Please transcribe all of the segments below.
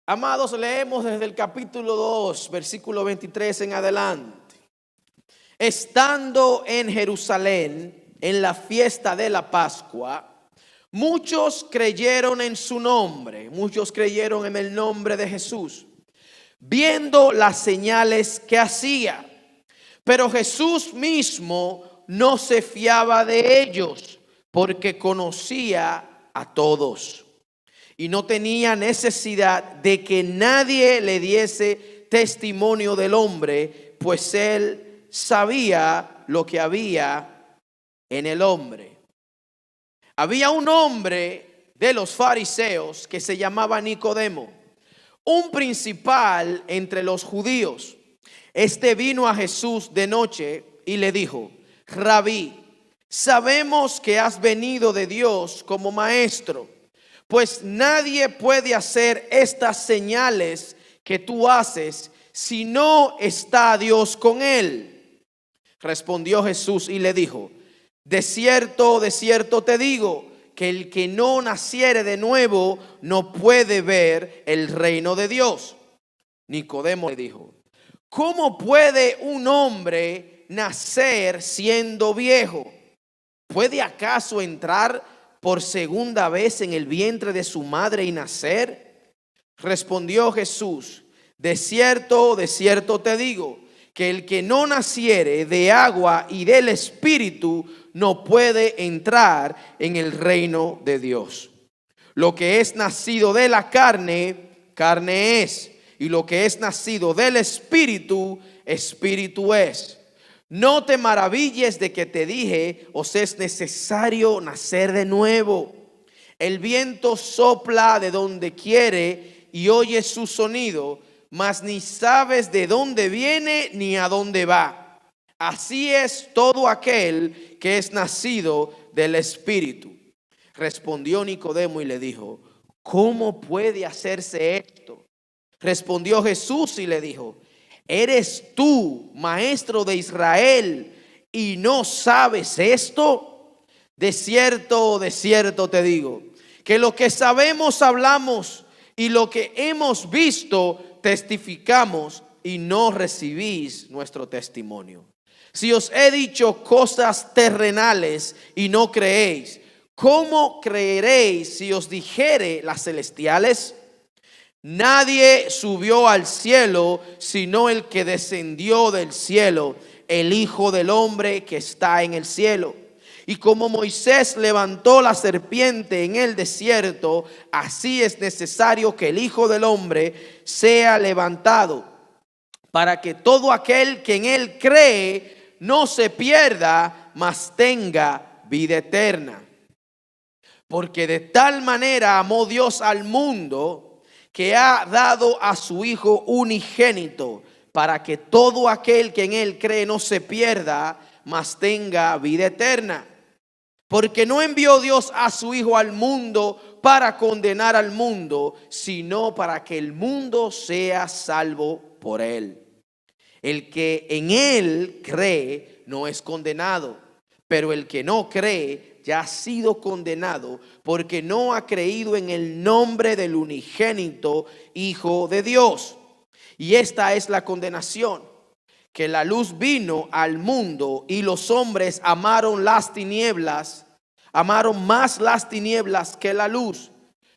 Amados, leemos desde el capítulo 2, versículo 23 en adelante. Estando en Jerusalén, en la fiesta de la Pascua, muchos creyeron en su nombre, muchos creyeron en el nombre de Jesús, viendo las señales que hacía. Pero Jesús mismo no se fiaba de ellos, porque conocía a todos. Y no tenía necesidad de que nadie le diese testimonio del hombre, pues él sabía lo que había en el hombre. Había un hombre de los fariseos que se llamaba Nicodemo, un principal entre los judíos. Este vino a Jesús de noche y le dijo: Rabí, sabemos que has venido de Dios como maestro, pues nadie puede hacer estas señales que tú haces si no está Dios con él. Respondió Jesús y le dijo: de cierto te digo, que el que no naciere de nuevo no puede ver el reino de Dios. Nicodemo le dijo: ¿cómo puede un hombre nacer siendo viejo? ¿Puede acaso entrar por segunda vez en el vientre de su madre y nacer? Respondió Jesús: de cierto te digo, que el que no naciere de agua y del Espíritu no puede entrar en el reino de Dios. Lo que es nacido de la carne, carne es, y lo que es nacido del Espíritu, Espíritu es. No te maravilles de que te dije, os es necesario nacer de nuevo. El viento sopla de donde quiere y oyes su sonido, mas ni sabes de dónde viene ni a dónde va. Así es todo aquel que es nacido del Espíritu. Respondió Nicodemo y le dijo: ¿cómo puede hacerse esto? Respondió Jesús y le dijo: ¿eres tú, maestro de Israel, y no sabes esto? De cierto te digo, que lo que sabemos hablamos, y lo que hemos visto testificamos, y no recibís nuestro testimonio. Si os he dicho cosas terrenales y no creéis, ¿cómo creeréis si os dijere las celestiales? Nadie subió al cielo sino el que descendió del cielo, el Hijo del Hombre que está en el cielo. Y como Moisés levantó la serpiente en el desierto, así es necesario que el Hijo del Hombre sea levantado, para que todo aquel que en él cree no se pierda, mas tenga vida eterna. Porque de tal manera amó Dios al mundo, que ha dado a su Hijo unigénito, para que todo aquel que en él cree no se pierda, mas tenga vida eterna. Porque no envió Dios a su Hijo al mundo para condenar al mundo, sino para que el mundo sea salvo por él. El que en él cree no es condenado, pero el que no cree ya ha sido condenado, porque no ha creído en el nombre del unigénito Hijo de Dios. Y esta es la condenación, que la luz vino al mundo y los hombres amaron más las tinieblas que la luz,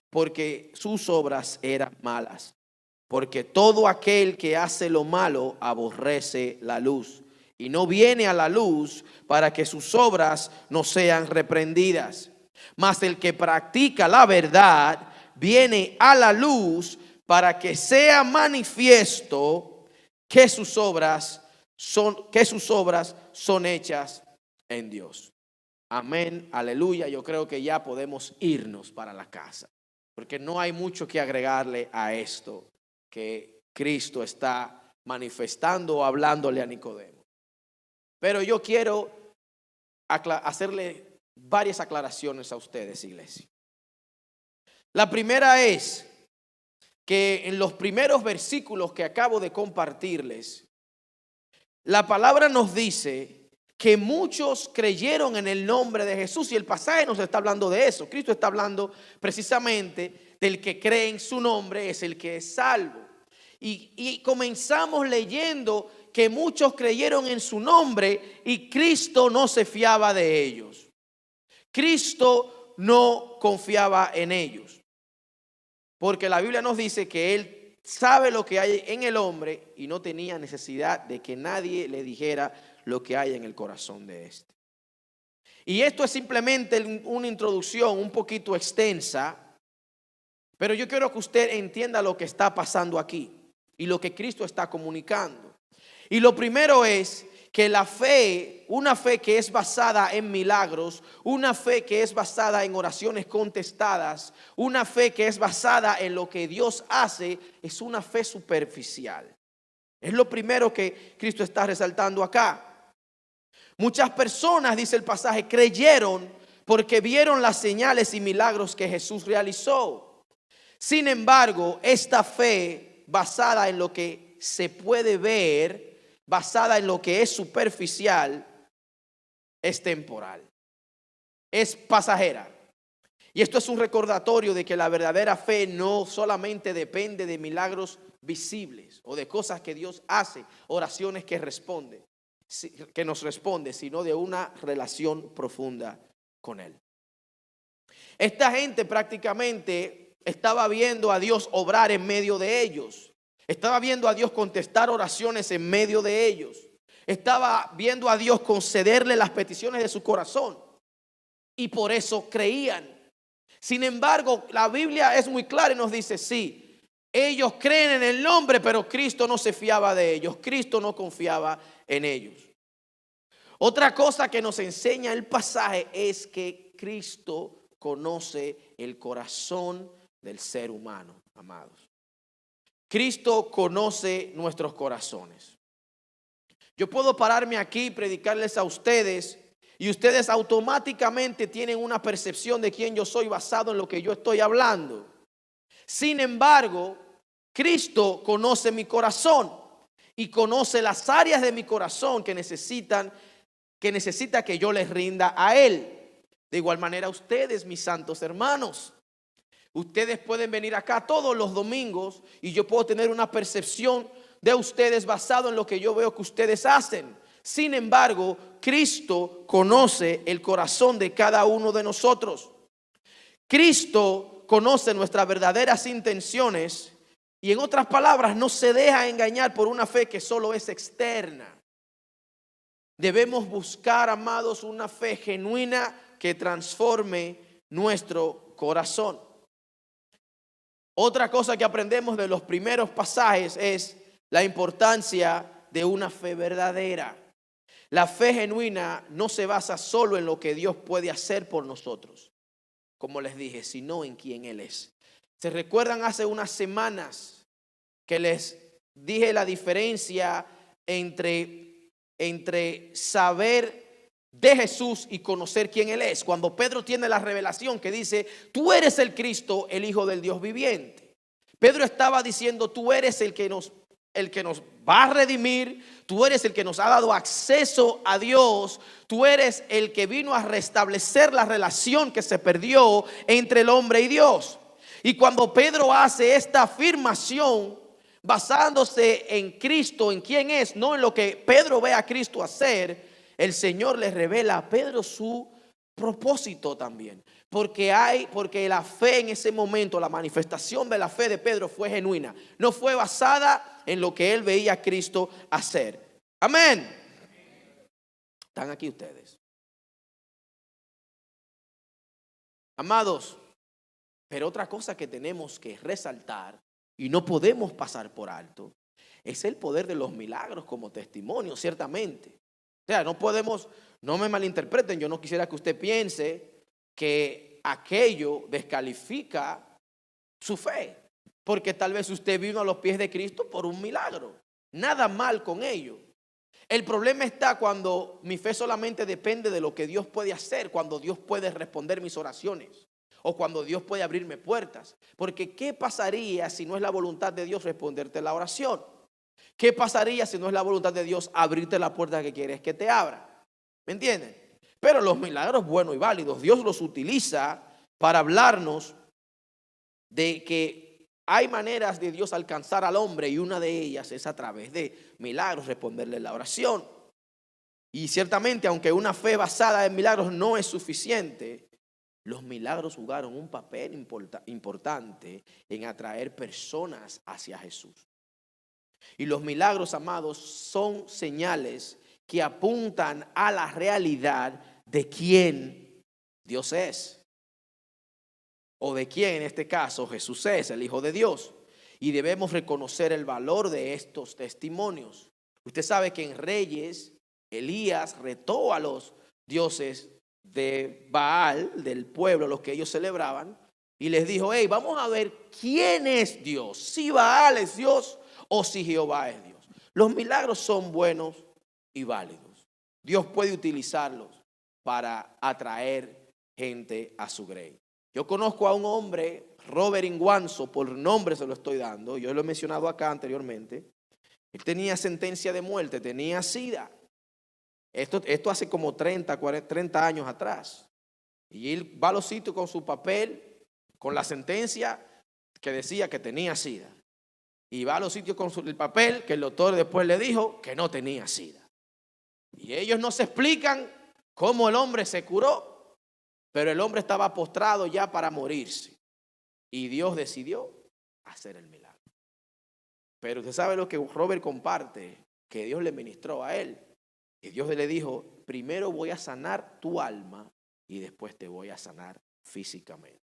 porque sus obras eran malas. Porque todo aquel que hace lo malo aborrece la luz, y no viene a la luz para que sus obras no sean reprendidas. Mas el que practica la verdad viene a la luz, para que sea manifiesto que sus obras son hechas en Dios. Amén, aleluya. Yo creo que ya podemos irnos para la casa, porque no hay mucho que agregarle a esto que Cristo está manifestando o hablándole a Nicodemo. Pero yo quiero hacerle varias aclaraciones a ustedes, iglesia. La primera es que en los primeros versículos que acabo de compartirles, la palabra nos dice que muchos creyeron en el nombre de Jesús, y el pasaje nos está hablando de eso. Cristo está hablando precisamente del que cree en su nombre es el que es salvo. Y comenzamos leyendo que muchos creyeron en su nombre y Cristo no se fiaba de ellos. Cristo no confiaba en ellos. Porque la Biblia nos dice que Él sabe lo que hay en el hombre y no tenía necesidad de que nadie le dijera lo que hay en el corazón de éste. Y esto es simplemente una introducción un poquito extensa, pero yo quiero que usted entienda lo que está pasando aquí y lo que Cristo está comunicando. Y lo primero es que la fe, una fe que es basada en milagros, una fe que es basada en oraciones contestadas, una fe que es basada en lo que Dios hace, es una fe superficial. Es lo primero que Cristo está resaltando acá. Muchas personas, dice el pasaje, creyeron porque vieron las señales y milagros que Jesús realizó. Sin embargo, esta fe basada en lo que se puede ver, basada en lo que es superficial, es temporal, es pasajera. Y esto es un recordatorio de que la verdadera fe no solamente depende de milagros visibles o de cosas que Dios hace, oraciones que nos responde, sino de una relación profunda con Él. Esta gente prácticamente estaba viendo a Dios obrar en medio de ellos. Estaba viendo a Dios contestar oraciones en medio de ellos. Estaba viendo a Dios concederle las peticiones de su corazón. Y por eso creían. Sin embargo, la Biblia es muy clara y nos dice, sí, ellos creen en el nombre, pero Cristo no se fiaba de ellos. Cristo no confiaba en ellos. Otra cosa que nos enseña el pasaje es que Cristo conoce el corazón del ser humano, amados. Cristo conoce nuestros corazones. Yo puedo pararme aquí y predicarles a ustedes y ustedes automáticamente tienen una percepción de quién yo soy basado en lo que yo estoy hablando. Sin embargo, Cristo conoce mi corazón y conoce las áreas de mi corazón que necesita que yo les rinda a Él. De igual manera ustedes, mis santos hermanos, ustedes pueden venir acá todos los domingos y yo puedo tener una percepción de ustedes basado en lo que yo veo que ustedes hacen. Sin embargo, Cristo conoce el corazón de cada uno de nosotros. Cristo conoce nuestras verdaderas intenciones y, en otras palabras, no se deja engañar por una fe que solo es externa. Debemos buscar, amados, una fe genuina que transforme nuestro corazón. Otra cosa que aprendemos de los primeros pasajes es la importancia de una fe verdadera. La fe genuina no se basa solo en lo que Dios puede hacer por nosotros, como les dije, sino en quién Él es. ¿Se recuerdan hace unas semanas que les dije la diferencia entre saber de Jesús y conocer quién Él es? Cuando Pedro tiene la revelación que dice, tú eres el Cristo, el Hijo del Dios viviente. Pedro estaba diciendo, tú eres el que nos va a redimir, tú eres el que nos ha dado acceso a Dios, tú eres el que vino a restablecer la relación que se perdió entre el hombre y Dios. Y cuando Pedro hace esta afirmación, basándose en Cristo, en quién es, no en lo que Pedro ve a Cristo hacer, el Señor le revela a Pedro su propósito también. Porque la fe en ese momento, la manifestación de la fe de Pedro fue genuina. No fue basada en lo que él veía a Cristo hacer. Amén. ¿Están aquí ustedes? Amados, pero otra cosa que tenemos que resaltar y no podemos pasar por alto es el poder de los milagros como testimonio, ciertamente. O sea, no me malinterpreten, yo no quisiera que usted piense que aquello descalifica su fe, porque tal vez usted vino a los pies de Cristo por un milagro. Nada mal con ello. El problema está cuando mi fe solamente depende de lo que Dios puede hacer, cuando Dios puede responder mis oraciones o cuando Dios puede abrirme puertas. Porque ¿qué pasaría si no es la voluntad de Dios responderte la oración? ¿Qué pasaría si no es la voluntad de Dios abrirte la puerta que quieres que te abra? ¿Me entienden? Pero los milagros buenos y válidos, Dios los utiliza para hablarnos de que hay maneras de Dios alcanzar al hombre y una de ellas es a través de milagros, responderle la oración. Y ciertamente, aunque una fe basada en milagros no es suficiente, los milagros jugaron un papel importante en atraer personas hacia Jesús. Y los milagros, amados, son señales que apuntan a la realidad de quién Dios es. O de quién en este caso Jesús es, el Hijo de Dios. Y debemos reconocer el valor de estos testimonios. Usted sabe que en Reyes, Elías retó a los dioses de Baal, del pueblo, los que ellos celebraban, y les dijo: hey, vamos a ver quién es Dios, si Baal es Dios o si Jehová es Dios. Los milagros son buenos y válidos. Dios puede utilizarlos para atraer gente a su grey. Yo conozco a un hombre, Robert Inguanzo, por nombre se lo estoy dando, yo lo he mencionado acá anteriormente. Él tenía sentencia de muerte, tenía SIDA. Esto hace como 30 años atrás. Y él va a los sitios con su papel, con la sentencia que decía que tenía SIDA. Y va a los sitios con el papel que el doctor después le dijo que no tenía SIDA. Y ellos no se explican cómo el hombre se curó, pero el hombre estaba postrado ya para morirse. Y Dios decidió hacer el milagro. Pero usted sabe lo que Robert comparte, que Dios le ministró a él. Y Dios le dijo: primero voy a sanar tu alma y después te voy a sanar físicamente.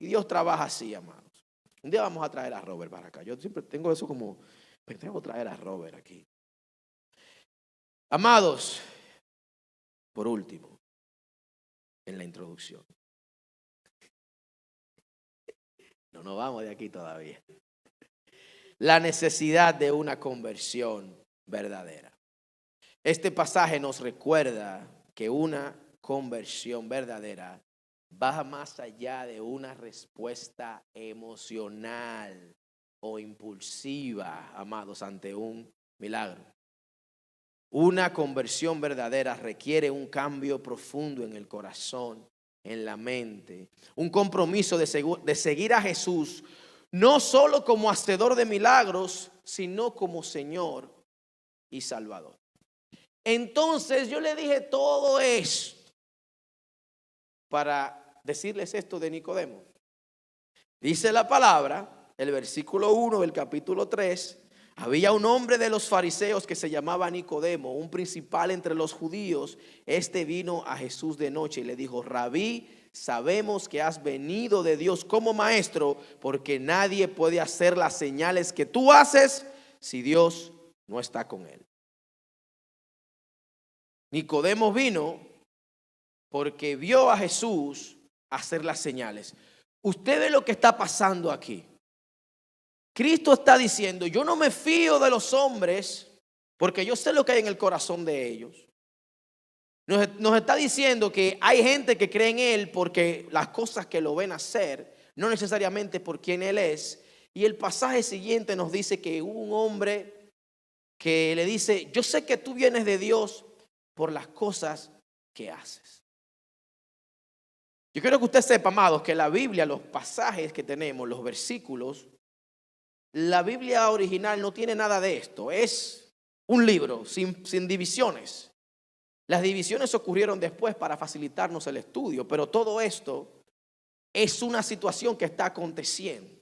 Y Dios trabaja así, amados. Un día vamos a traer a Robert para acá. Yo siempre tengo eso como, tengo que traer a Robert aquí. Amados, por último, en la introducción. No nos vamos de aquí todavía. La necesidad de una conversión verdadera. Este pasaje nos recuerda que una conversión verdadera va más allá de una respuesta emocional o impulsiva, amados, ante un milagro. Una conversión verdadera requiere un cambio profundo en el corazón, en la mente, un compromiso de seguir a Jesús, no solo como hacedor de milagros, sino como Señor y Salvador. Entonces yo le dije todo esto para decirles esto de Nicodemo. Dice la palabra, el versículo 1 del capítulo 3, había un hombre de los fariseos que se llamaba Nicodemo, un principal entre los judíos. Este vino a Jesús de noche y le dijo: Rabí, sabemos que has venido de Dios como maestro, porque nadie puede hacer las señales que tú haces si Dios no está con él. Nicodemo vino porque vio a Jesús hacer las señales. Usted ve lo que está pasando aquí. Cristo está diciendo: yo no me fío de los hombres porque yo sé lo que hay en el corazón de ellos. Nos está diciendo que hay gente que cree en Él porque las cosas que lo ven hacer, no necesariamente por quien Él es. Y el pasaje siguiente nos dice que hubo un hombre que le dice: yo sé que tú vienes de Dios por las cosas que haces. Yo quiero que usted sepa, amados, que la Biblia, los pasajes que tenemos, los versículos, la Biblia original no tiene nada de esto. Es un libro sin divisiones. Las divisiones ocurrieron después para facilitarnos el estudio, pero todo esto es una situación que está aconteciendo.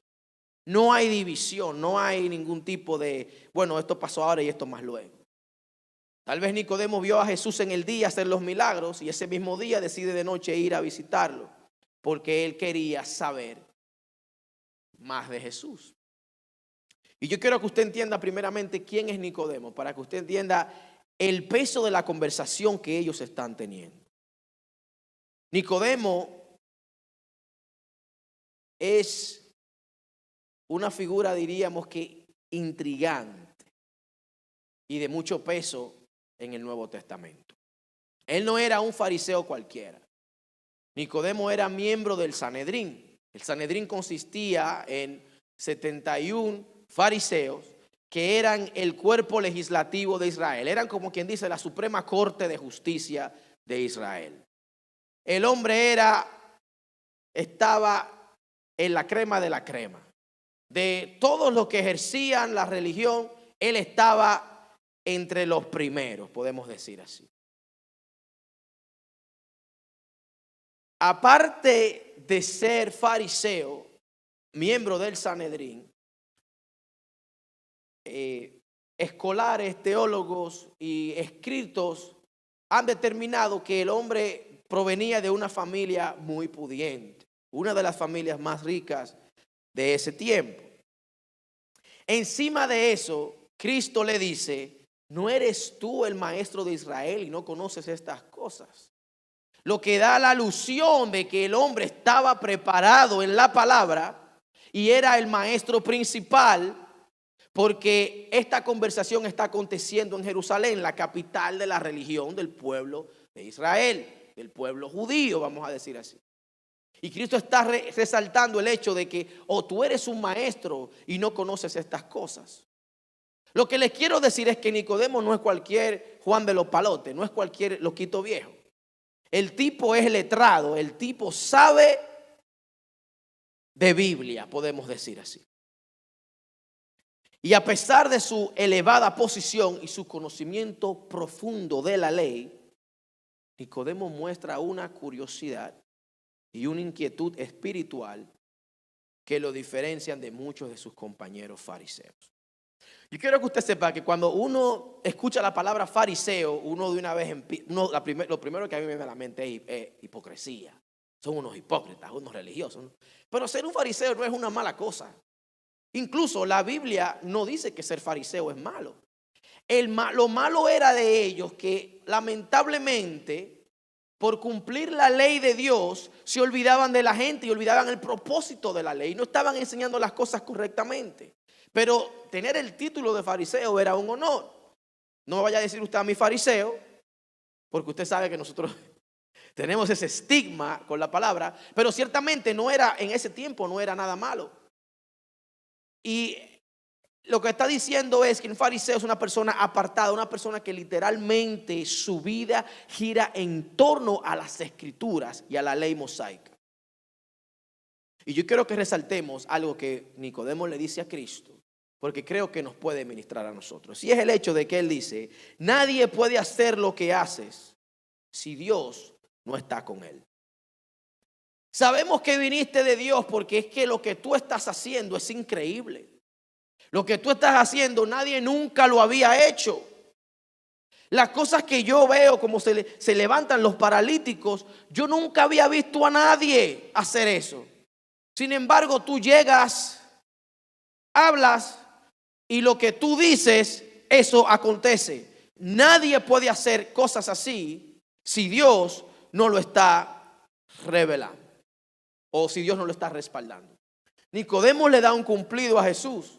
No hay división, no hay ningún tipo de, bueno, esto pasó ahora y esto más luego. Tal vez Nicodemo vio a Jesús en el día hacer los milagros y ese mismo día decide de noche ir a visitarlo porque él quería saber más de Jesús. Y yo quiero que usted entienda primeramente quién es Nicodemo, para que usted entienda el peso de la conversación que ellos están teniendo. Nicodemo es una figura, diríamos que intrigante y de mucho peso en el Nuevo Testamento. Él no era un fariseo cualquiera. Nicodemo era miembro del Sanedrín. El Sanedrín consistía en 71 fariseos que eran el cuerpo legislativo de Israel. Eran, como quien dice, la Suprema Corte de Justicia de Israel. El hombre estaba en la crema de la crema. De todos los que ejercían la religión, él estaba entre los primeros, podemos decir así. Aparte de ser fariseo, miembro del Sanedrín, escolares, teólogos y escritos han determinado que el hombre provenía de una familia muy pudiente, una de las familias más ricas de ese tiempo. Encima de eso, Cristo le dice: ¿no eres tú el maestro de Israel y no conoces estas cosas? Lo que da la alusión de que el hombre estaba preparado en la palabra y era el maestro principal, porque esta conversación está aconteciendo en Jerusalén, la capital de la religión del pueblo de Israel, del pueblo judío, vamos a decir así. Y Cristo está resaltando el hecho de que tú eres un maestro y no conoces estas cosas. Lo que les quiero decir es que Nicodemo no es cualquier Juan de los Palotes, no es cualquier loquito viejo. El tipo es letrado, el tipo sabe de Biblia, podemos decir así. Y a pesar de su elevada posición y su conocimiento profundo de la ley, Nicodemo muestra una curiosidad y una inquietud espiritual que lo diferencian de muchos de sus compañeros fariseos. Yo quiero que usted sepa que cuando uno escucha la palabra fariseo, uno de una vez, lo primero que a mí me viene a la mente es hipocresía. Son unos hipócritas, unos religiosos, ¿no? Pero ser un fariseo no es una mala cosa. Incluso la Biblia no dice que ser fariseo es malo. Lo malo era de ellos que lamentablemente, por cumplir la ley de Dios, se olvidaban de la gente y olvidaban el propósito de la ley. No estaban enseñando las cosas correctamente. Pero tener el título de fariseo era un honor. No vaya a decir usted a mí fariseo, porque usted sabe que nosotros tenemos ese estigma con la palabra, pero ciertamente no era, en ese tiempo no era nada malo. Y lo que está diciendo es que un fariseo es una persona apartada, una persona que literalmente su vida gira en torno a las escrituras y a la ley mosaica. Y yo quiero que resaltemos algo que Nicodemo le dice a Cristo, porque creo que nos puede ministrar a nosotros. Y es el hecho de que él dice: nadie puede hacer lo que haces si Dios no está con él. Sabemos que viniste de Dios porque es que lo que tú estás haciendo es increíble. Lo que tú estás haciendo nadie nunca lo había hecho. Las cosas que yo veo como se levantan los paralíticos, yo nunca había visto a nadie hacer eso. Sin embargo, tú llegas, hablas y lo que tú dices, eso acontece. Nadie puede hacer cosas así si Dios no lo está revelando o si Dios no lo está respaldando. Nicodemo le da un cumplido a Jesús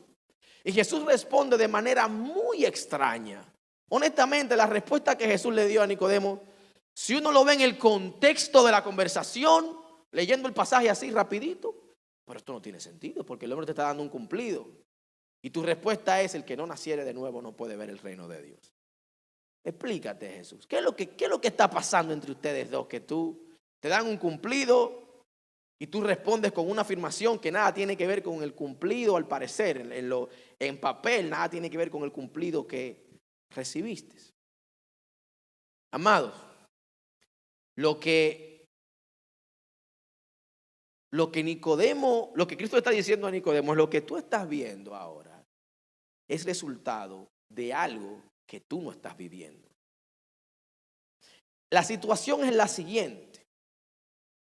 y Jesús responde de manera muy extraña. Honestamente, la respuesta que Jesús le dio a Nicodemo, si uno lo ve en el contexto de la conversación, leyendo el pasaje así rapidito, pero esto no tiene sentido porque el hombre te está dando un cumplido. Y tu respuesta es: el que no naciere de nuevo no puede ver el reino de Dios. Explícate, Jesús. ¿Qué es lo que está pasando entre ustedes dos? Que tú te dan un cumplido y tú respondes con una afirmación que nada tiene que ver con el cumplido, al parecer, en papel, nada tiene que ver con el cumplido que recibiste. Amados, lo que Cristo está diciendo a Nicodemo es: lo que tú estás viendo ahora es resultado de algo que tú no estás viviendo. La situación es la siguiente.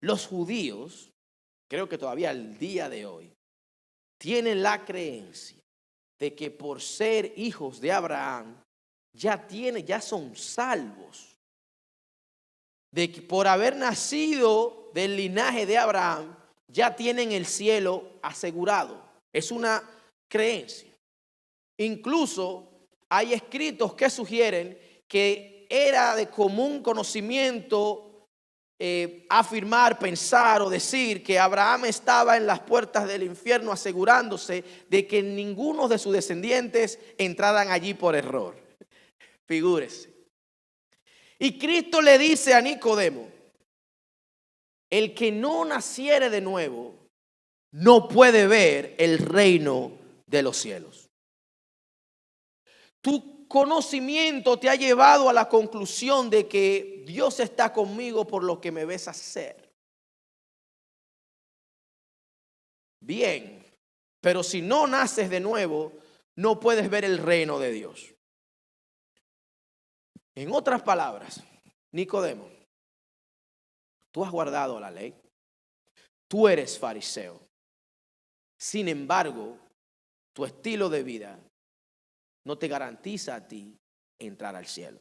Los judíos, creo que todavía al día de hoy, tienen la creencia de que por ser hijos de Abraham ya son salvos. De que por haber nacido del linaje de Abraham ya tienen el cielo asegurado. Es una creencia. Incluso hay escritos que sugieren que era de común conocimiento afirmar, pensar o decir que Abraham estaba en las puertas del infierno asegurándose de que ninguno de sus descendientes entraran allí por error. Figúrese. Y Cristo le dice a Nicodemo: el que no naciere de nuevo no puede ver el reino de los cielos. Tu conocimiento te ha llevado a la conclusión de que Dios está conmigo por lo que me ves hacer. Bien, pero si no naces de nuevo, no puedes ver el reino de Dios. En otras palabras, Nicodemo, tú has guardado la ley, tú eres fariseo. Sin embargo, tu estilo de vida no te garantiza a ti entrar al cielo.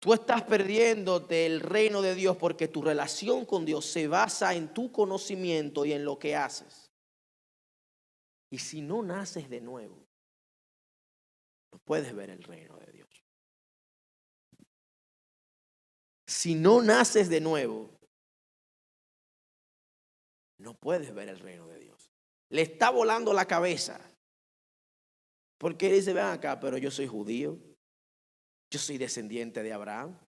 Tú estás perdiéndote el reino de Dios porque tu relación con Dios se basa en tu conocimiento y en lo que haces. Y si no naces de nuevo, no puedes ver el reino de Dios. Si no naces de nuevo, no puedes ver el reino de Dios. Le está volando la cabeza. Porque dice, ven acá, pero yo soy judío. Yo soy descendiente de Abraham.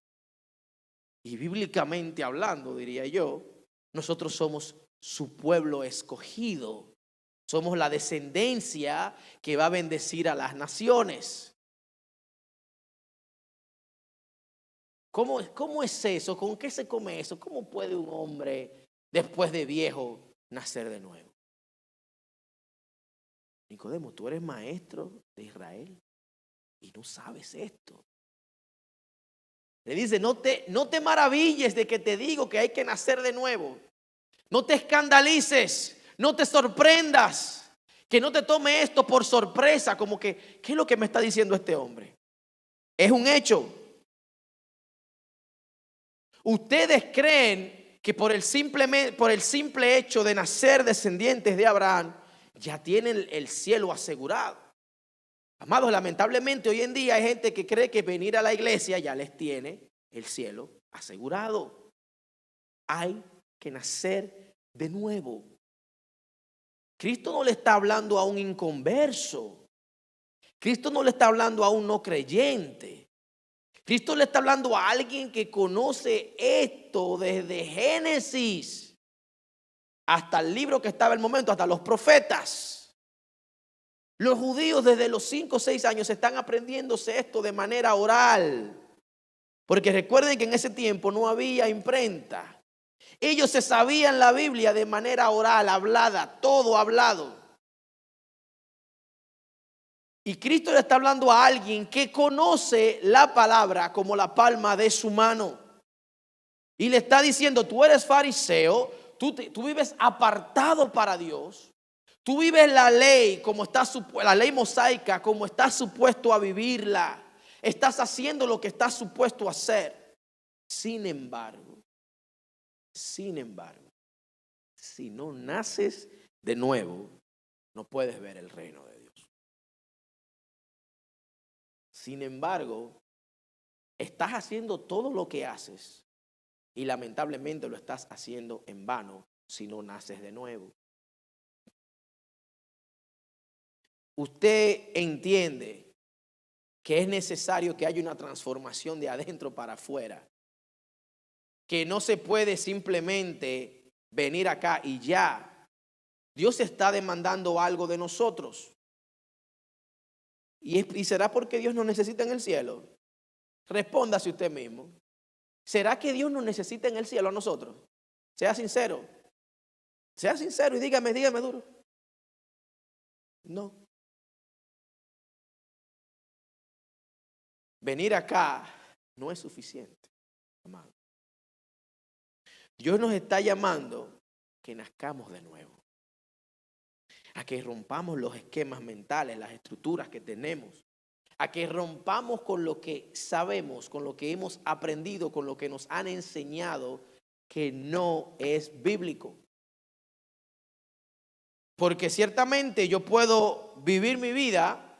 Y bíblicamente hablando, diría yo, nosotros somos su pueblo escogido. Somos la descendencia que va a bendecir a las naciones. ¿Cómo es eso? ¿Con qué se come eso? ¿Cómo puede un hombre, después de viejo, nacer de nuevo? Nicodemo, tú eres maestro de Israel y no sabes esto. Le dice, no te maravilles de que te digo que hay que nacer de nuevo. No te escandalices, no te sorprendas, que no te tome esto por sorpresa, como que, ¿qué es lo que me está diciendo este hombre? Es un hecho. Ustedes creen que por el simple hecho de nacer descendientes de Abraham, ya tienen el cielo asegurado. Amados, lamentablemente hoy en día hay gente que cree que venir a la iglesia ya les tiene el cielo asegurado. Hay que nacer de nuevo. Cristo no le está hablando a un inconverso. Cristo no le está hablando a un no creyente. Cristo le está hablando a alguien que conoce esto desde Génesis hasta el libro que estaba en el momento, hasta los profetas. Los judíos desde los 5 o 6 años están aprendiéndose esto de manera oral. Porque recuerden que en ese tiempo no había imprenta. Ellos se sabían la Biblia de manera oral, hablada, todo hablado. Y Cristo le está hablando a alguien que conoce la palabra como la palma de su mano. Y le está diciendo, tú eres fariseo, tú vives apartado para Dios. Tú vives la ley como la ley mosaica, como estás supuesto a vivirla. Estás haciendo lo que estás supuesto a hacer. Sin embargo, si no naces de nuevo, no puedes ver el reino de Dios. Sin embargo, estás haciendo todo lo que haces y lamentablemente lo estás haciendo en vano si no naces de nuevo. Usted entiende que es necesario que haya una transformación de adentro para afuera. Que no se puede simplemente venir acá y ya. Dios está demandando algo de nosotros. ¿Y será porque Dios nos necesita en el cielo? Respóndase usted mismo. ¿Será que Dios nos necesita en el cielo a nosotros? Sea sincero. Sea sincero y dígame duro. No. Venir acá no es suficiente, amado. Dios nos está llamando que nazcamos de nuevo. A que rompamos los esquemas mentales, las estructuras que tenemos. A que rompamos con lo que sabemos, con lo que hemos aprendido, con lo que nos han enseñado que no es bíblico. Porque ciertamente yo puedo vivir mi vida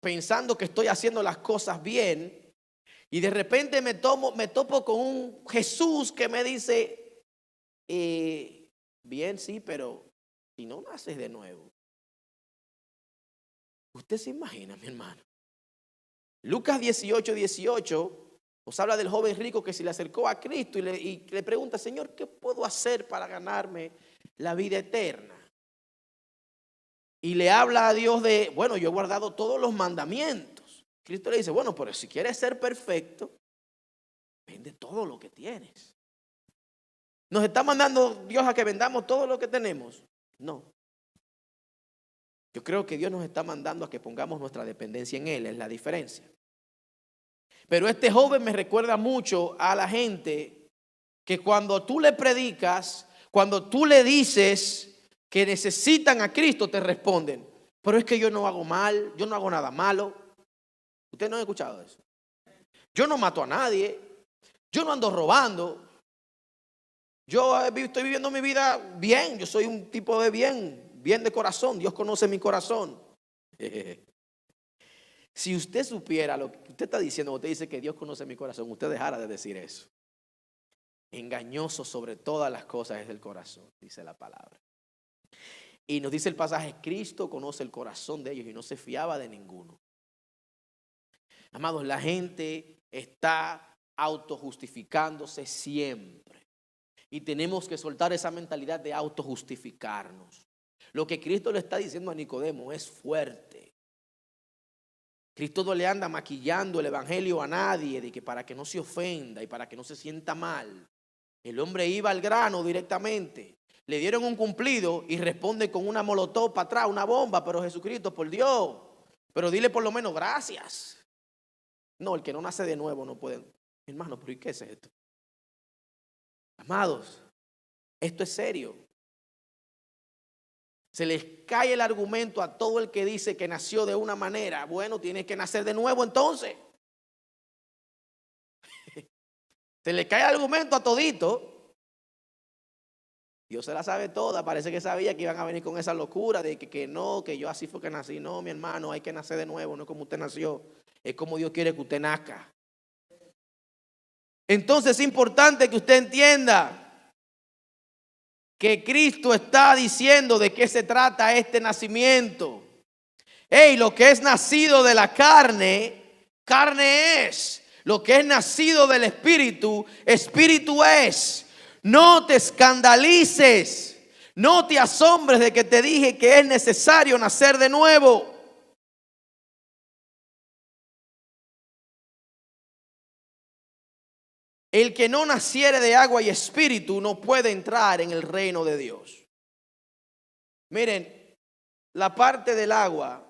pensando que estoy haciendo las cosas bien y de repente me topo con un Jesús que me dice, bien, sí, pero si no naces de nuevo. Usted se imagina, mi hermano. Lucas 18:18 Nos habla del joven rico que se le acercó a Cristo y le pregunta, Señor, ¿qué puedo hacer para ganarme la vida eterna? Y le habla a Dios de, bueno, yo he guardado todos los mandamientos. Cristo le dice, bueno, pero si quieres ser perfecto, vende todo lo que tienes. ¿Nos está mandando Dios a que vendamos todo lo que tenemos? No. Yo creo que Dios nos está mandando a que pongamos nuestra dependencia en Él, es la diferencia. Pero este joven me recuerda mucho a la gente que cuando tú le predicas, cuando tú le dices que necesitan a Cristo, te responden, pero es que yo no hago mal, yo no hago nada malo. ¿Ustedes no han escuchado eso? Yo no mato a nadie, yo no ando robando, yo estoy viviendo mi vida bien, yo soy un tipo de bien de corazón, Dios conoce mi corazón. Si usted supiera lo que usted está diciendo, usted dice que Dios conoce mi corazón, usted dejara de decir eso. Engañoso sobre todas las cosas es el corazón, dice la palabra. Y nos dice el pasaje, Cristo conoce el corazón de ellos y no se fiaba de ninguno. Amados, la gente está autojustificándose siempre. Y tenemos que soltar esa mentalidad de autojustificarnos. Lo que Cristo le está diciendo a Nicodemo es fuerte. Cristo no le anda maquillando el evangelio a nadie de que para que no se ofenda y para que no se sienta mal. El hombre iba al grano directamente. Le dieron un cumplido y responde con una molotov para atrás, una bomba. Pero Jesucristo, por Dios, pero dile por lo menos gracias. No, el que no nace de nuevo no puede. Hermano, pero ¿y qué es esto? Amados, esto es serio. Se les cae el argumento a todo el que dice que nació de una manera. Bueno, tienes que nacer de nuevo entonces. Se le cae el argumento a todito. Dios se la sabe toda. Parece que sabía que iban a venir con esa locura de que no, que yo así fue que nací. No, mi hermano, hay que nacer de nuevo. No es como usted nació. Es como Dios quiere que usted nazca. Entonces es importante que usted entienda que Cristo está diciendo de qué se trata este nacimiento. Lo que es nacido de la carne, carne es. Lo que es nacido del Espíritu, Espíritu es. No te escandalices, no te asombres de que te dije que es necesario nacer de nuevo. El que no naciere de agua y espíritu no puede entrar en el reino de Dios. Miren, la parte del agua,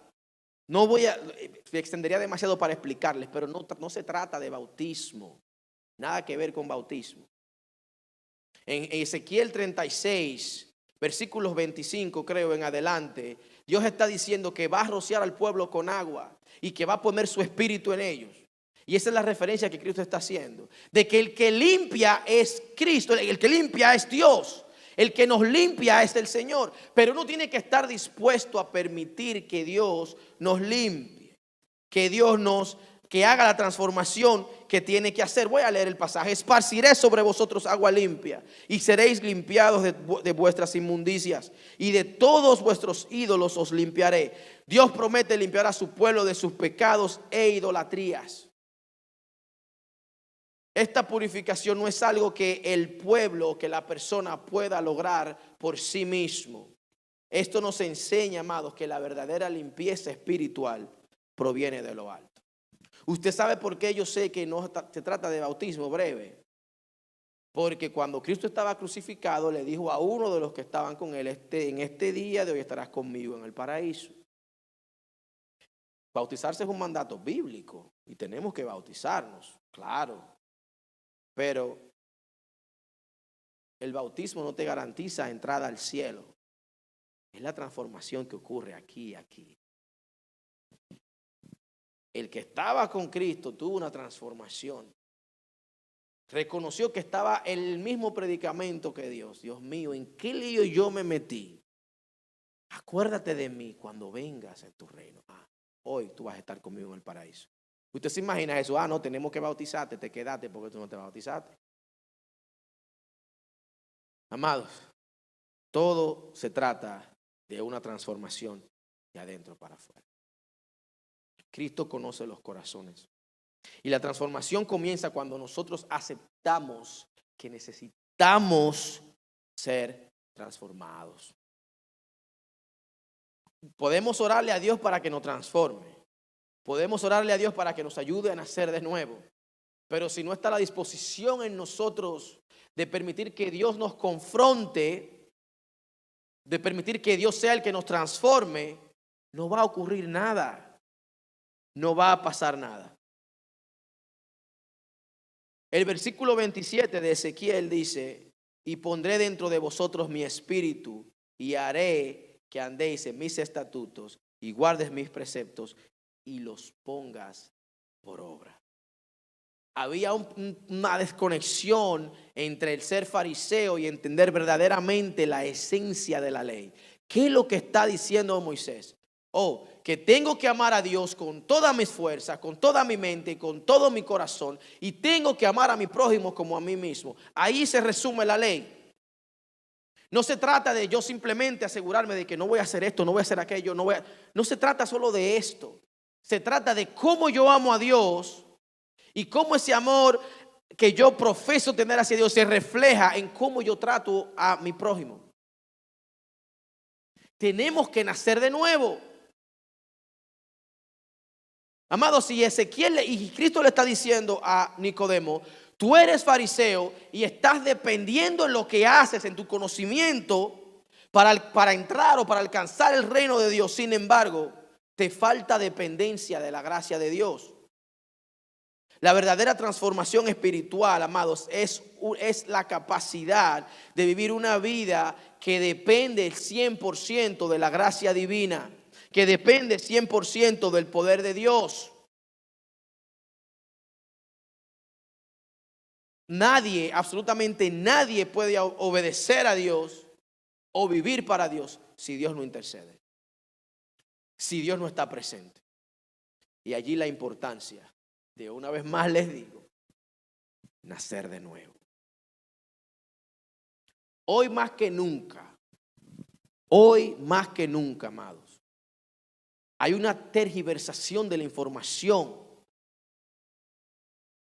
me extendería demasiado para explicarles, pero no se trata de bautismo, nada que ver con bautismo. En Ezequiel 36, versículos 25 creo en adelante, Dios está diciendo que va a rociar al pueblo con agua y que va a poner su espíritu en ellos. Y esa es la referencia que Cristo está haciendo. De que el que limpia es Cristo, el que limpia es Dios. El que nos limpia es el Señor. Pero uno tiene que estar dispuesto a permitir que Dios nos limpie. Que haga la transformación que tiene que hacer. Voy a leer el pasaje. Esparciré sobre vosotros agua limpia y seréis limpiados de vuestras inmundicias. Y de todos vuestros ídolos os limpiaré. Dios promete limpiar a su pueblo de sus pecados e idolatrías. Esta purificación no es algo que el pueblo, que la persona pueda lograr por sí mismo. Esto nos enseña, amados, que la verdadera limpieza espiritual proviene de lo alto. Usted sabe por qué yo sé que no se trata de bautismo breve. Porque cuando Cristo estaba crucificado, le dijo a uno de los que estaban con él, en este día de hoy estarás conmigo en el paraíso. Bautizarse es un mandato bíblico y tenemos que bautizarnos, claro. Pero el bautismo no te garantiza entrada al cielo. Es la transformación que ocurre aquí y aquí. El que estaba con Cristo tuvo una transformación. Reconoció que estaba en el mismo predicamento que Dios. Dios mío, ¿en qué lío yo me metí? Acuérdate de mí cuando vengas en tu reino. Hoy tú vas a estar conmigo en el paraíso. Usted se imagina eso. No, tenemos que bautizarte, te quedaste porque tú no te bautizaste. Amados, todo se trata de una transformación de adentro para afuera. Cristo conoce los corazones. Y la transformación comienza cuando nosotros aceptamos que necesitamos ser transformados. Podemos orarle a Dios para que nos transforme. Podemos orarle a Dios para que nos ayude a nacer de nuevo. Pero si no está la disposición en nosotros de permitir que Dios nos confronte, de permitir que Dios sea el que nos transforme, no va a ocurrir nada. No va a pasar nada. El versículo 27 de Ezequiel dice: y pondré dentro de vosotros mi espíritu y haré que andéis en mis estatutos y guardes mis preceptos y los pongas por obra. Había una desconexión entre el ser fariseo y entender verdaderamente la esencia de la ley. ¿Qué es lo que está diciendo Moisés? Oh, que tengo que amar a Dios con todas mis fuerzas, con toda mi mente y con todo mi corazón, y tengo que amar a mi prójimo como a mí mismo. Ahí se resume la ley. No se trata de yo simplemente asegurarme de que no voy a hacer esto, no voy a hacer aquello, no se trata solo de esto. Se trata de cómo yo amo a Dios y cómo ese amor que yo profeso tener hacia Dios se refleja en cómo yo trato a mi prójimo. Tenemos que nacer de nuevo. Amados, si Ezequiel y Cristo le está diciendo a Nicodemo: tú eres fariseo y estás dependiendo en lo que haces, en tu conocimiento para entrar o para alcanzar el reino de Dios. Sin embargo, te falta dependencia de la gracia de Dios. La verdadera transformación espiritual, amados, es la capacidad de vivir una vida que depende 100% de la gracia divina, que depende 100% del poder de Dios. Nadie, absolutamente nadie puede obedecer a Dios o vivir para Dios si Dios no intercede, si Dios no está presente. Y allí la importancia de, una vez más les digo, nacer de nuevo. Hoy más que nunca, amados, hay una tergiversación de la información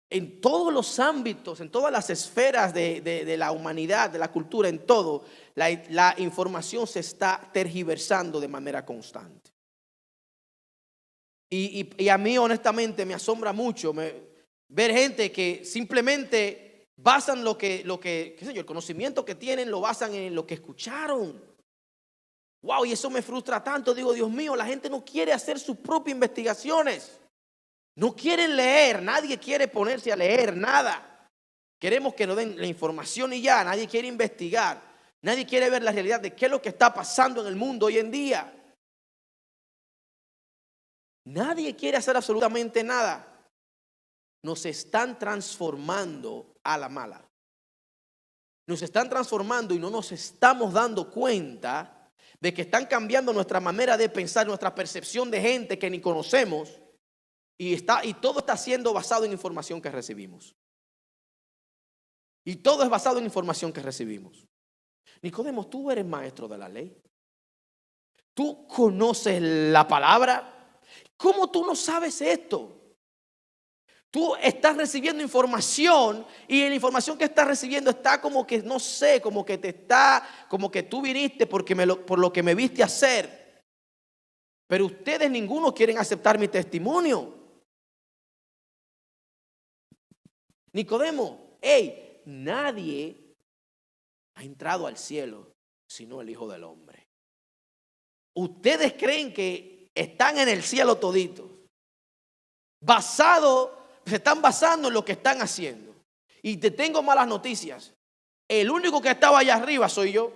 en todos los ámbitos, en todas las esferas de la humanidad, de la cultura, en todo. La información se está tergiversando de manera constante. Y a mí honestamente me asombra mucho ver gente que simplemente basan qué sé yo, el conocimiento que tienen lo basan en lo que escucharon. Wow, y eso me frustra tanto. Digo, Dios mío, la gente no quiere hacer sus propias investigaciones. No quieren leer, nadie quiere ponerse a leer nada. Queremos que nos den la información y ya, nadie quiere investigar. Nadie quiere ver la realidad de qué es lo que está pasando en el mundo hoy en día. Nadie quiere hacer absolutamente nada. Nos están transformando a la mala. Nos están transformando y no nos estamos dando cuenta de que están cambiando nuestra manera de pensar, nuestra percepción de gente que ni conocemos. Y todo está siendo basado en información que recibimos. Y todo es basado en información que recibimos. Nicodemo, tú eres maestro de la ley. Tú conoces la palabra. ¿Cómo tú no sabes esto? Tú estás recibiendo información y la información que estás recibiendo está como que, no sé, como que tú viniste por lo que me viste hacer. Pero ustedes ninguno quieren aceptar mi testimonio. Nicodemo, nadie ha entrado al cielo sino el Hijo del Hombre. Ustedes creen que están en el cielo toditos, se están basando en lo que están haciendo. Y te tengo malas noticias. El único que estaba allá arriba soy yo.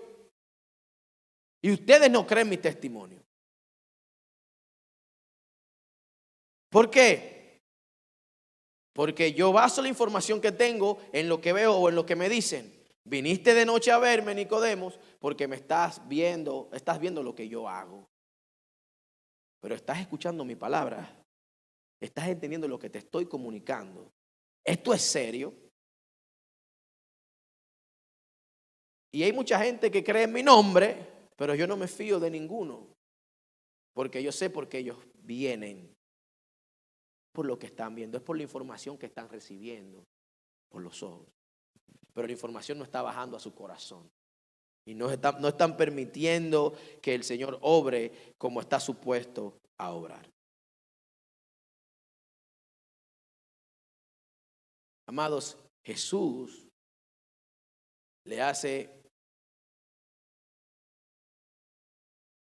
Y ustedes no creen mi testimonio. ¿Por qué? Porque yo baso la información que tengo en lo que veo o en lo que me dicen. Viniste de noche a verme, Nicodemos, porque estás viendo lo que yo hago. Pero estás escuchando mi palabra. Estás entendiendo lo que te estoy comunicando. Esto es serio. Y hay mucha gente que cree en mi nombre, pero yo no me fío de ninguno. Porque yo sé por qué ellos vienen. por lo que están viendo, es por la información que están recibiendo por los ojos. Pero la información no está bajando a su corazón. Y no están permitiendo que el Señor obre como está supuesto a obrar. Amados, Jesús le hace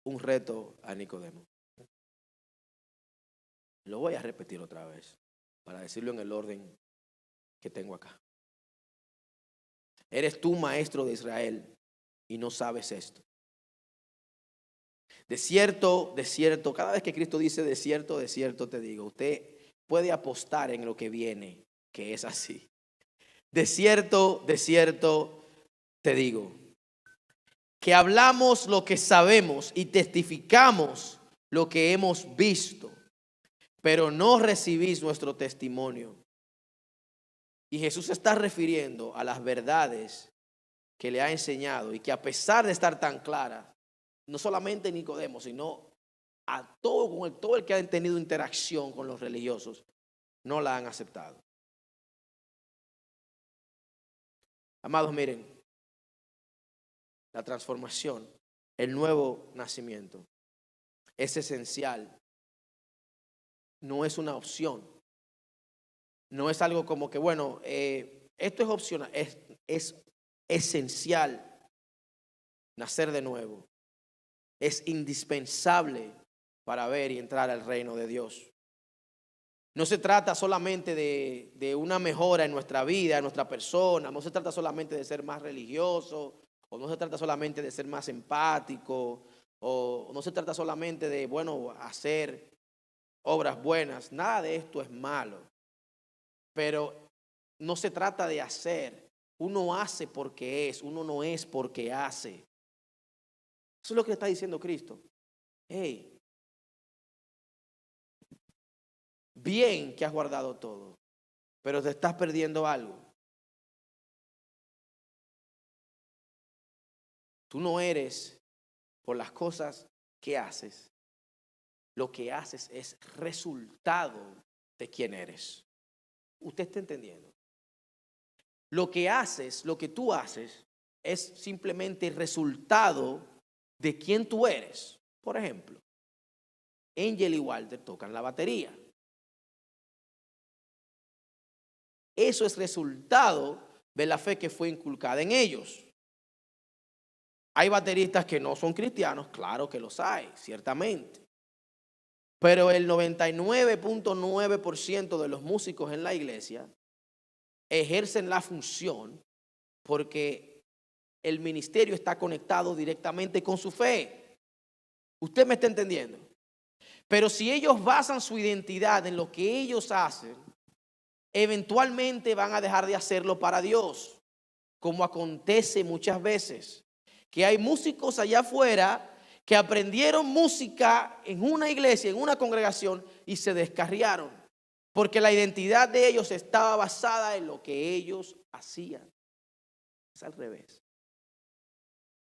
un reto a Nicodemo. Lo voy a repetir otra vez para decirlo en el orden que tengo acá. ¿Eres tú maestro de Israel y no sabes esto? De cierto, cada vez que Cristo dice de cierto te digo, usted puede apostar en lo que viene, que es así. De cierto te digo, que hablamos lo que sabemos y testificamos lo que hemos visto, pero no recibís nuestro testimonio. Y Jesús se está refiriendo a las verdades que le ha enseñado y que a pesar de estar tan claras, no solamente Nicodemo, sino a todo el que ha tenido interacción con los religiosos, no la han aceptado. Amados, miren, la transformación, el nuevo nacimiento es esencial. No es una opción. No es algo como que, bueno, esto es opcional. Es esencial nacer de nuevo. Es indispensable para ver y entrar al reino de Dios. No se trata solamente de una mejora en nuestra vida, en nuestra persona. No se trata solamente de ser más religioso. O no se trata solamente de ser más empático. O no se trata solamente de, bueno, hacer obras buenas. Nada de esto es malo. Pero no se trata de hacer. Uno hace porque es. Uno no es porque hace. Eso es lo que está diciendo Cristo. Hey, bien que has guardado todo, pero te estás perdiendo algo. Tú no eres por las cosas que haces. Lo que haces es resultado de quién eres. ¿Usted está entendiendo? Lo que haces, lo que tú haces, es simplemente resultado de quién tú eres. Por ejemplo, Angel y Walter tocan la batería. Eso es resultado de la fe que fue inculcada en ellos. Hay bateristas que no son cristianos, claro que los hay, ciertamente. Pero el 99.9% de los músicos en la iglesia ejercen la función porque el ministerio está conectado directamente con su fe. ¿Usted me está entendiendo? Pero si ellos basan su identidad en lo que ellos hacen, eventualmente van a dejar de hacerlo para Dios, como acontece muchas veces, que hay músicos allá afuera que aprendieron música en una iglesia, en una congregación y se descarriaron, porque la identidad de ellos estaba basada en lo que ellos hacían. Es al revés.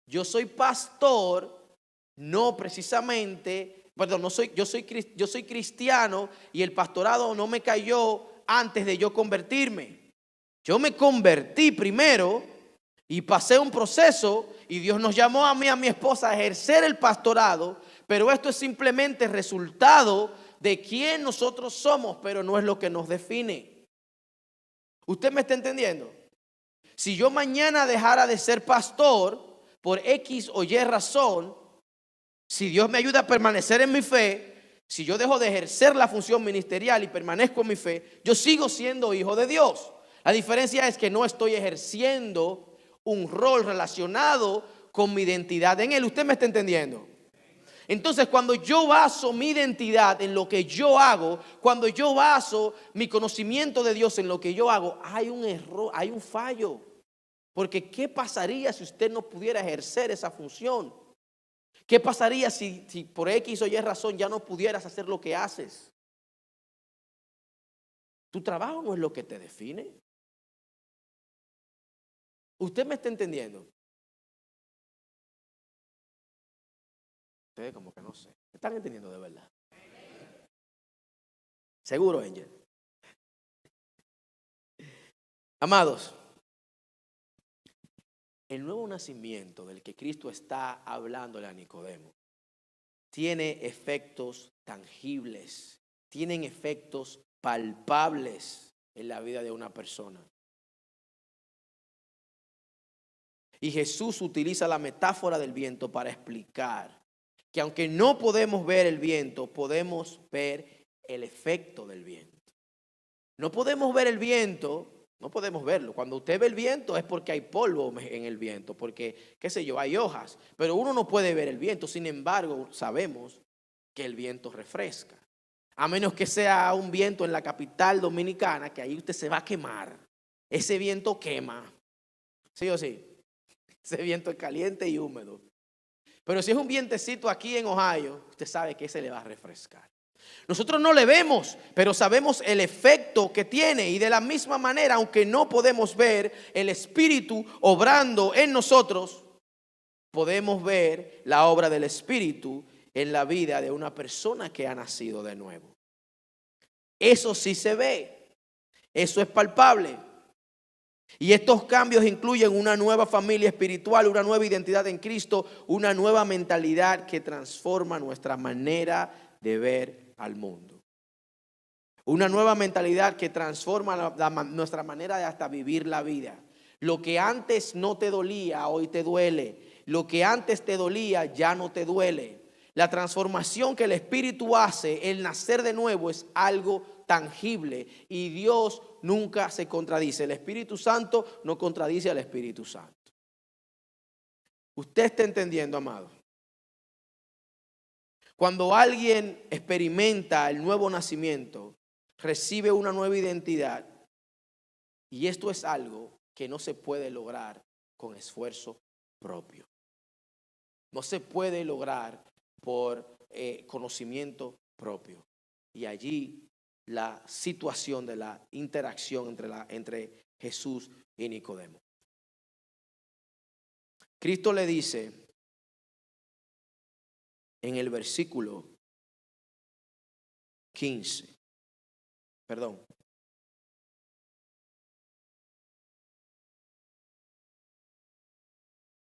Yo soy pastor, no precisamente, perdón, yo soy cristiano y el pastorado no me cayó antes de yo convertirme. Yo me convertí primero y pasé un proceso y Dios nos llamó a mí y a mi esposa a ejercer el pastorado, pero esto es simplemente resultado de quién nosotros somos, pero no es lo que nos define. ¿Usted me está entendiendo? Si yo mañana dejara de ser pastor por X o Y razón, si Dios me ayuda a permanecer en mi fe, si yo dejo de ejercer la función ministerial y permanezco en mi fe, yo sigo siendo hijo de Dios. La diferencia es que no estoy ejerciendo un rol relacionado con mi identidad en Él. ¿Usted me está entendiendo? Entonces, cuando yo baso mi identidad en lo que yo hago, cuando yo baso mi conocimiento de Dios en lo que yo hago, hay un error, hay un fallo. Porque ¿qué pasaría si usted no pudiera ejercer esa función? ¿Qué pasaría si por X o Y razón ya no pudieras hacer lo que haces? Tu trabajo no es lo que te define. ¿Usted me está entendiendo? Ustedes como que no sé. ¿Me están entendiendo de verdad? Seguro, Angel. Amados, el nuevo nacimiento del que Cristo está hablándole a Nicodemo tiene efectos tangibles, tienen efectos palpables en la vida de una persona. Y Jesús utiliza la metáfora del viento para explicar que aunque no podemos ver el viento, podemos ver el efecto del viento. No podemos ver el viento, no podemos verlo. Cuando usted ve el viento es porque hay polvo en el viento, porque, qué sé yo, hay hojas. Pero uno no puede ver el viento. Sin embargo, sabemos que el viento refresca. A menos que sea un viento en la capital dominicana, que ahí usted se va a quemar. Ese viento quema. ¿Sí o sí? Ese viento es caliente y húmedo. Pero si es un vientecito aquí en Ohio, usted sabe que ese le va a refrescar. Nosotros no le vemos, pero sabemos el efecto que tiene. Y de la misma manera, aunque no podemos ver el Espíritu obrando en nosotros, podemos ver la obra del Espíritu en la vida de una persona que ha nacido de nuevo. Eso sí se ve, eso es palpable. Y estos cambios incluyen una nueva familia espiritual, una nueva identidad en Cristo, una nueva mentalidad que transforma nuestra manera de ver al mundo. Una nueva mentalidad que transforma nuestra manera de hasta vivir la vida. Lo que antes no te dolía, hoy te duele. Lo que antes te dolía, ya no te duele. La transformación que el Espíritu hace, el nacer de nuevo, es algo tangible. Y Dios nunca se contradice. El Espíritu Santo no contradice al Espíritu Santo. ¿Usted está entendiendo, amado? Cuando alguien experimenta el nuevo nacimiento, recibe una nueva identidad. Y esto es algo que no se puede lograr con esfuerzo propio. No se puede lograr por conocimiento propio. Y allí la situación de la interacción entre Jesús y Nicodemo. Cristo le dice en el versículo 15, perdón.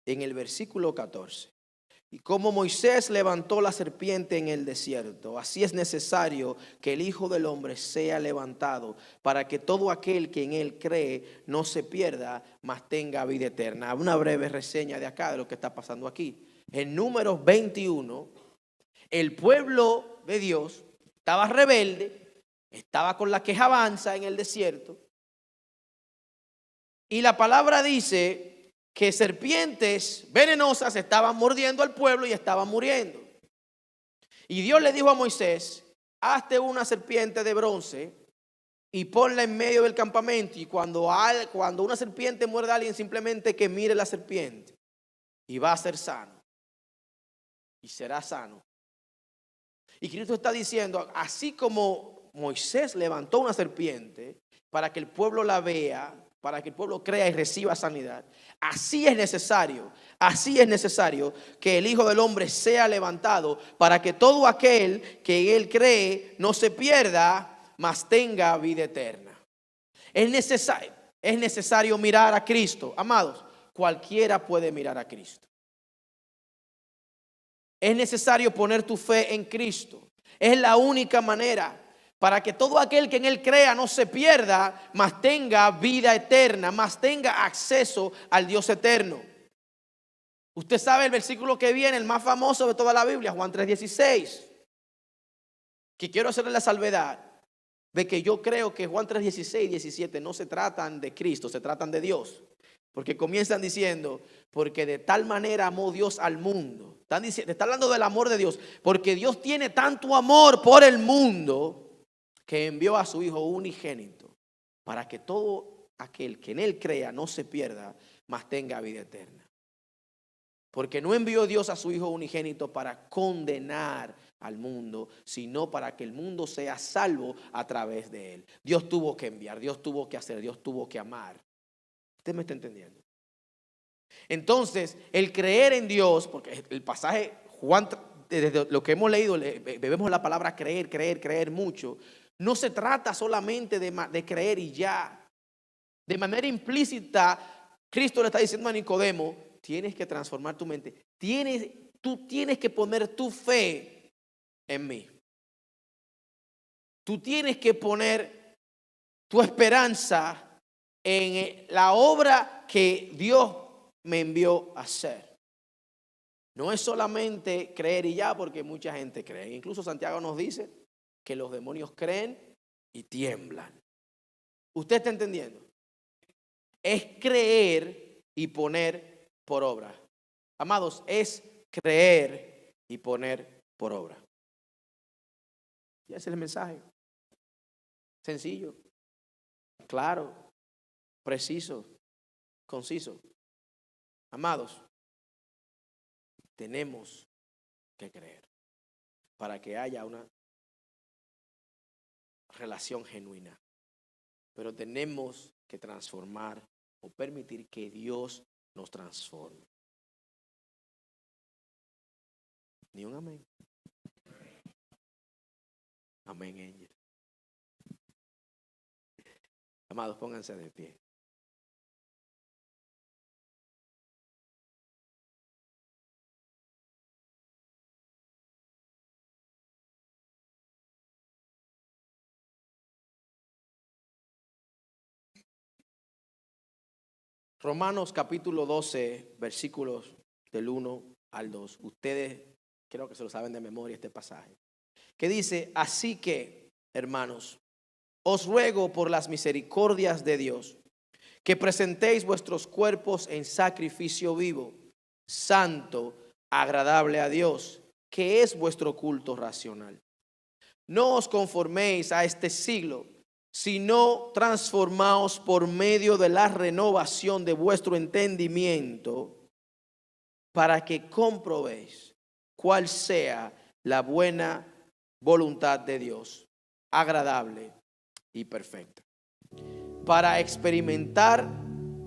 En el versículo 14. Y como Moisés levantó la serpiente en el desierto, así es necesario que el Hijo del Hombre sea levantado para que todo aquel que en él cree no se pierda, mas tenga vida eterna. Una breve reseña de acá, de lo que está pasando aquí. En Números 21, el pueblo de Dios estaba rebelde, estaba con la quejabanza en el desierto. Y la palabra dice que serpientes venenosas estaban mordiendo al pueblo y estaban muriendo. Y Dios le dijo a Moisés: hazte una serpiente de bronce y ponla en medio del campamento. Y cuando una serpiente muerde a alguien, simplemente que mire la serpiente y va a ser sano. Y será sano. Y Cristo está diciendo, así como Moisés levantó una serpiente para que el pueblo la vea, para que el pueblo crea y reciba sanidad, así es necesario que el Hijo del Hombre sea levantado para que todo aquel que en él cree no se pierda, mas tenga vida eterna. Es necesario mirar a Cristo. Amados, cualquiera puede mirar a Cristo. Es necesario poner tu fe en Cristo. Es la única manera para que todo aquel que en él crea no se pierda, mas tenga vida eterna, mas tenga acceso al Dios eterno. Usted sabe el versículo que viene, el más famoso de toda la Biblia, Juan 3:16. Que quiero hacerle la salvedad de que yo creo que Juan 3:16 y 17 no se tratan de Cristo, se tratan de Dios. Porque comienzan diciendo, porque de tal manera amó Dios al mundo. Está hablando del amor de Dios. Porque Dios tiene tanto amor por el mundo que envió a su Hijo unigénito para que todo aquel que en él crea no se pierda, mas tenga vida eterna. Porque no envió Dios a su Hijo unigénito para condenar al mundo, sino para que el mundo sea salvo a través de él. Dios tuvo que enviar, Dios tuvo que hacer, Dios tuvo que amar. ¿Usted me está entendiendo? Entonces, el creer en Dios, porque el pasaje, Juan, desde lo que hemos leído, vemos la palabra creer mucho. No se trata solamente de creer y ya. De manera implícita, Cristo le está diciendo a Nicodemo, tienes que transformar tu mente. Tú tienes que poner tu fe en mí. Tú tienes que poner tu esperanza en la obra que Dios me envió a hacer. No es solamente creer y ya, porque mucha gente cree. Incluso Santiago nos dice que los demonios creen y tiemblan. ¿Usted está entendiendo? Es creer y poner por obra. Amados, es creer y poner por obra. Y ese es el mensaje. Sencillo, claro, preciso, conciso. Amados, tenemos que creer para que haya una relación genuina. Pero tenemos que transformar o permitir que Dios nos transforme. Ni un amén. Amén, Angel. Amados, pónganse de pie. Romanos capítulo 12, versículos del 1 al 2. Ustedes creo que se lo saben de memoria este pasaje. Que dice, así que, hermanos, os ruego por las misericordias de Dios, que presentéis vuestros cuerpos en sacrificio vivo, santo, agradable a Dios, que es vuestro culto racional. No os conforméis a este siglo, sino transformaos por medio de la renovación de vuestro entendimiento, para que comprobéis cuál sea la buena voluntad de Dios, agradable y perfecta. Para experimentar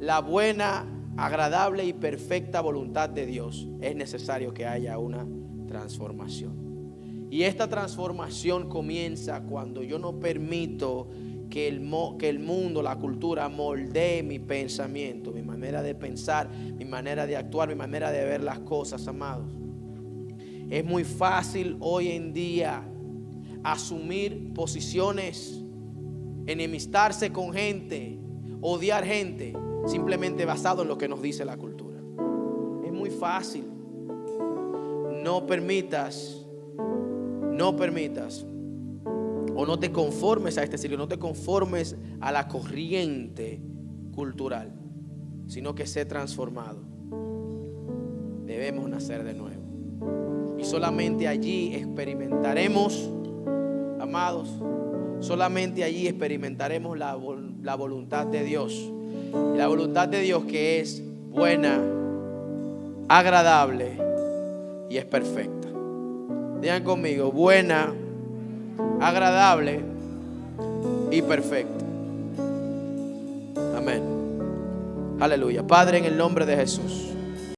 la buena, agradable y perfecta voluntad de Dios, es necesario que haya una transformación. Y esta transformación comienza cuando yo no permito que el mundo, la cultura moldee mi pensamiento, mi manera de pensar, mi manera de actuar, mi manera de ver las cosas, amados. Es muy fácil hoy en día asumir posiciones, enemistarse con gente, odiar gente, simplemente basado en lo que nos dice la cultura. Es muy fácil. No permitas o no te conformes a este siglo, no te conformes a la corriente cultural, sino que sé transformado. Debemos nacer de nuevo. Y solamente allí experimentaremos, amados, solamente allí experimentaremos la voluntad de Dios. Y la voluntad de Dios que es buena, agradable y es perfecta. Digan conmigo, buena, agradable y perfecta. Amén. Aleluya. Padre, en el nombre de Jesús,